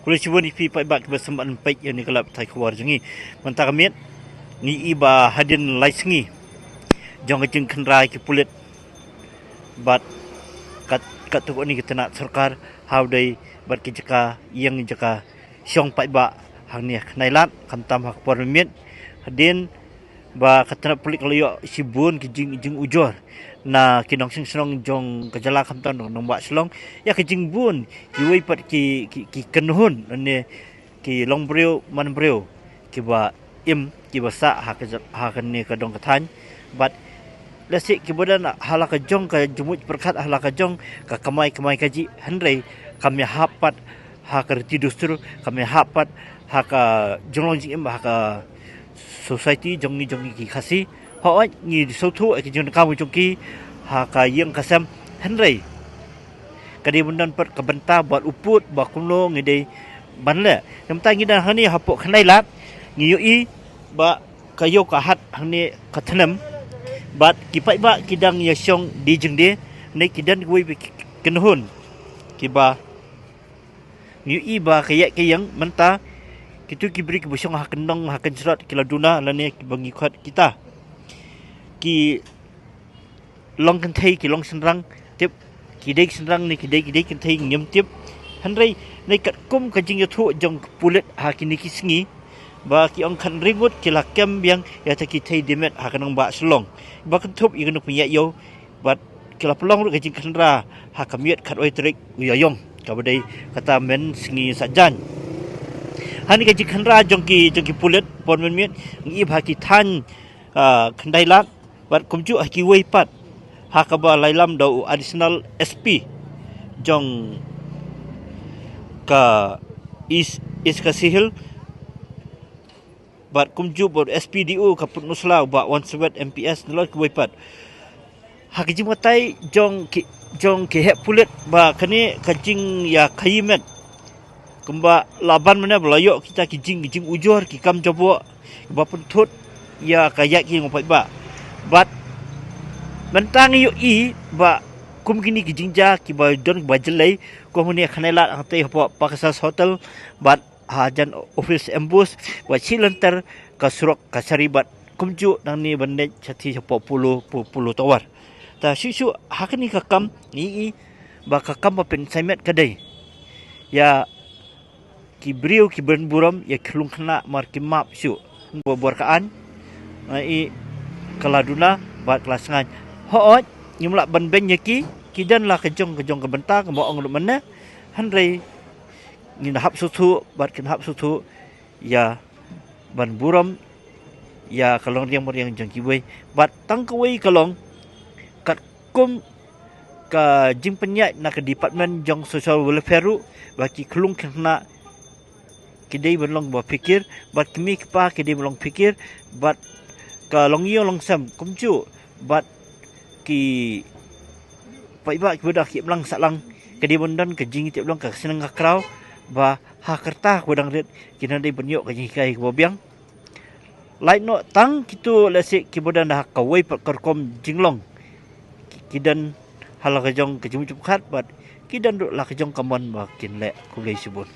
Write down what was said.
Kulit cibun ipi pai bak bersembaan pai yang nikalap tai keluar jengi. Mentara miet ni iba hadin lai sengi. Jong kejeng kenrai ki pulit bat kat tu ni kita nak sarkar how day bat ki jaka yang jaka syong pai ba hang ni knailat kam tam hak por miet hadin ba katana pulik loyo sibun ki jing ujor na kinong sing senong jong kejala kam tan nong ba selong ya ki jing bun ki wei pat ki kenhun ne ki long breu man breu ki ba im ki ba sa hak ni ka dong kathan bat lesi kibudan halaka jong ka jumut perkat halaka jong ka kamai kaji handrei kami hapat hakerti dustur kami hapat haka jonglong jing haka society jongi ki khasi ho ni sotu ki jong kamu jongki haka yang kasam handrei kadi bundan per kebenta buat uput ba kuno ngidei banle namta ngidan hani hapok khnailat ngiyui ba kayo ka hat hani kathanam bat kipai ba kidang yasyong di jengde ne kidan gui kenhun kiba ni iba kayak kayang menta kitu kibri ki busyong hakendong hakan serat kiladuna lane kibangi khat kita ki long kenthei ki long senrang tip kidai senrang ni kidai kenthei nyem tip hanrei ne kat kum kajing yathu jong pulet hakini kisngi ba ki ong khan ringut ki lakem biang ya ta ki thei demet hakanong ba selong ba kan thup ignu punya yo bat ki lapelong ru kajing khanra hakamiet khat oi trik uyayong kabadai kata men singi sajan hani kajing khanra jong ki pulet pon men miet ngi ba ki than khandai lat bat kumju ki wei pat hakaba lailam dau additional SP jong ka is kasihil bat kumju bot SPDU kaput nusla ba 17 MPS nalot ku wepat hakiji matai jong ki hep pulit ba kani kajing ya khayimet kumba laban mana belayo kita kijing ujur ki kam jobo ba puntut ya kayak ki ngopai ba bat mentang yu i ba kum kini kijing ja ki ba don ba jelai ko huni khanela hate ho pakasas hotel bat hajan office embus wa silantar kasrok kasaribat kumju nang ni bande chati 10 tawar ta shu hakni kakam ni ba kakam ba pen saimet kadai ya kibriu ki buram ya klung khna mar ki map shu borkaan ai kaladuna bat kelasngan hoot nyumla ban ben yaki kidan la kejong ke benta ke boong lu mana handrei ngin hap sutu bat kin hap sutu ya ban buram ya kalong yang jangki wei bat tang kewei kalong kat kum ka jing penyat na ke department jong social welfare ru baki klung kena kidai belong ba fikir bat kemi pa kidai belong fikir bat ka long yo long sam kumju bat ki pai ba budak ki belang salang kidai bondan ke jing tiap long ka senang ka krau ba hakerta kudang ret kina dei benyok ka kai ko biang lai no tang kitu lesi kibodan dah kawai perkom jinglong kidan halakajong kejum khat bat kidan la kajong kamon ba kin le kulai subun